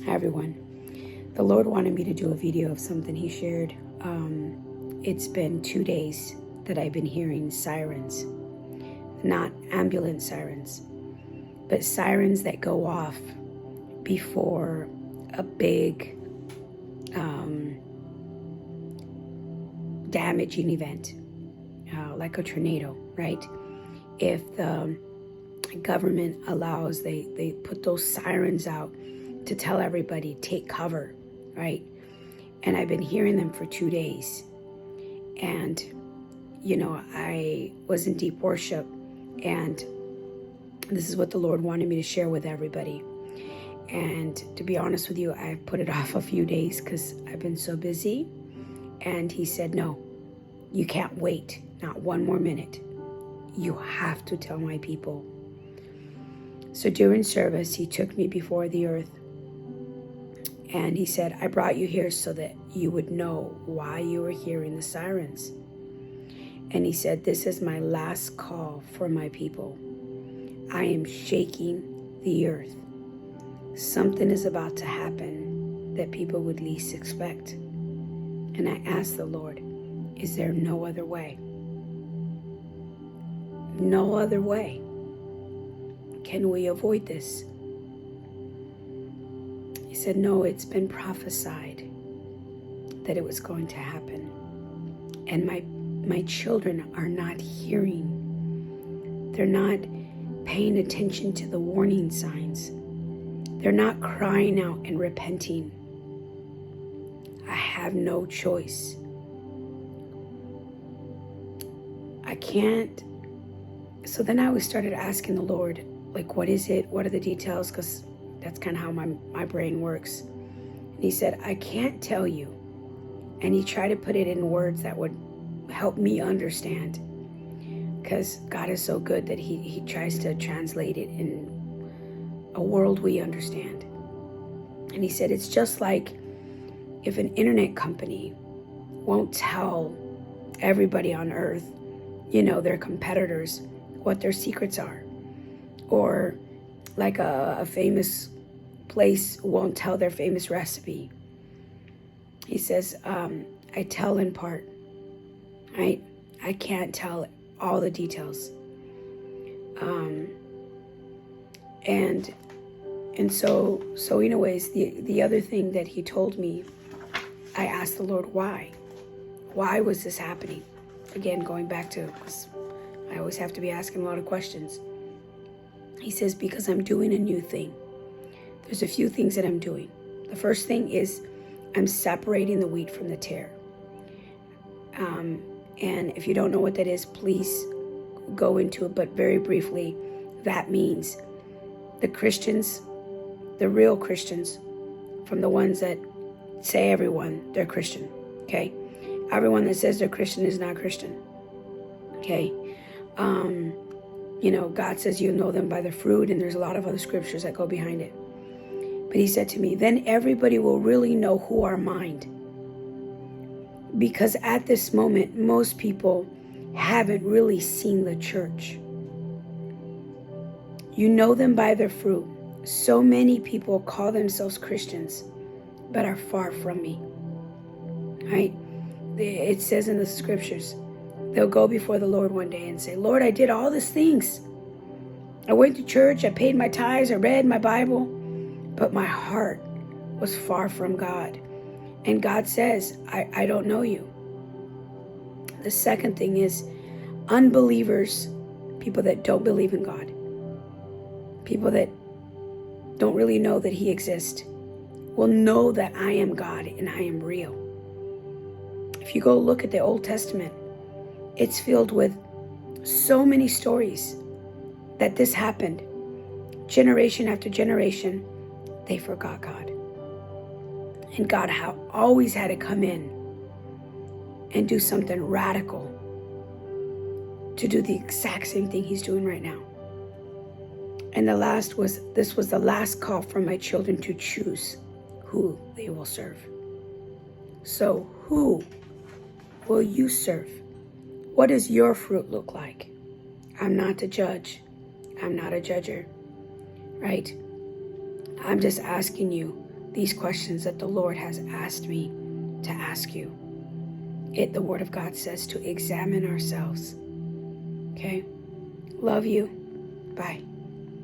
Hi everyone. The Lord wanted me to do a video of something He shared. It's been 2 days that I've been hearing sirens, not ambulance sirens, but sirens that go off before a big damaging event, like a tornado, right? If the government allows, they put those sirens out to tell everybody, take cover, right? And I've been hearing them for 2 days. And, I was in deep worship, and this is what the Lord wanted me to share with everybody. And to be honest with you, I've put it off a few days because I've been so busy. And He said, no, you can't wait, not one more minute. You have to tell my people. So during service, He took me before the earth. And He said, I brought you here so that you would know why you were hearing the sirens. And He said, this is my last call for my people. I am shaking the earth. Something is about to happen that people would least expect. And I asked the Lord, is there no other way? No other way. Can we avoid this? He said, no, it's been prophesied that it was going to happen. And my children are not hearing. They're not paying attention to the warning signs. They're not crying out and repenting. I have no choice. I can't. So then I started asking the Lord, like, what is it? What are the details? Because that's kind of how my brain works. And He said, I can't tell you. And He tried to put it in words that would help me understand. Because God is so good that He tries to translate it in a world we understand. And He said, it's just like if an internet company won't tell everybody on earth, their competitors, what their secrets are. Or like a famous place won't tell their famous recipe. He says, I tell in part, right? I can't tell all the details. And so anyways, the other thing that He told me, I asked the Lord, why? Why was this happening? Again, going back to, because I always have to be asking a lot of questions. He says, because I'm doing a new thing. There's a few things that I'm doing. The first thing is I'm separating the wheat from the tare. And if you don't know what that is, please go into it. But very briefly, that means the Christians, the real Christians, from the ones that say they're Christian, okay? Everyone that says they're Christian is not Christian, okay? God says you know them by the fruit, and there's a lot of other scriptures that go behind it. But He said to me, then everybody will really know who are mine. Because at this moment, most people haven't really seen the church. You know them by their fruit. So many people call themselves Christians, but are far from me, right? It says in the scriptures, they'll go before the Lord one day and say, Lord, I did all these things. I went to church, I paid my tithes, I read my Bible, but my heart was far from God. And God says, I don't know you. The second thing is unbelievers, people that don't believe in God, people that don't really know that He exists, will know that I am God and I am real. If you go look at the Old Testament, it's filled with so many stories that this happened. Generation after generation, they forgot God. And God always had to come in and do something radical to do the exact same thing He's doing right now. And this was the last call for my children to choose who they will serve. So who will you serve? What does your fruit look like? I'm not the judge. I'm not a judger, right? I'm just asking you, these questions that the Lord has asked me to ask you. The Word of God says to examine ourselves. Okay? Love you. Bye.